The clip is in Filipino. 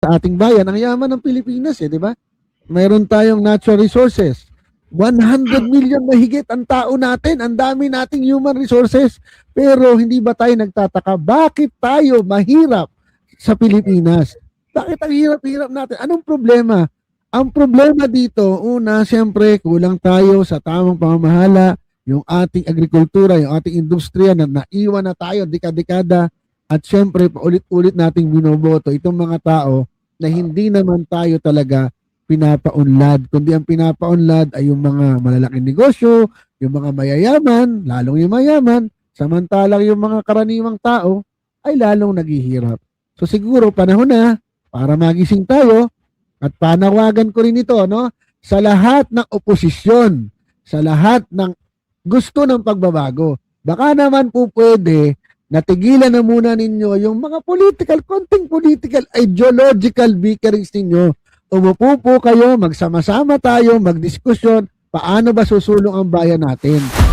sa ating bayan. Ang yaman ng Pilipinas, di ba? Mayroon tayong natural resources. 100 million mahigit ang tao natin. Ang dami nating human resources. Pero hindi ba tayo nagtataka? Bakit tayo mahirap sa Pilipinas? Bakit ang hirap-hirap natin? Anong problema? Ang problema dito, una, siyempre, kulang tayo sa tamang pamamahala, yung ating agrikultura, yung ating industriya na naiwan na tayo dekada-dekada, at siyempre, paulit-ulit nating binoboto itong mga tao na hindi naman tayo talaga pinapaunlad. Kundi ang pinapaunlad ay yung mga malalaking negosyo, yung mga mayayaman, lalong yung mayaman, samantalang yung mga karaniwang tao ay lalong naghihirap. So siguro panahon na para magising tayo at panawagan ko rin ito, no? Sa lahat ng oposisyon, sa lahat ng gusto ng pagbabago. Baka naman po pwede natigilan na muna ninyo yung mga konting political, ideological bickerings ninyo. Umupo po kayo, magsama-sama tayo, magdiskusyon, paano ba susulong ang bayan natin.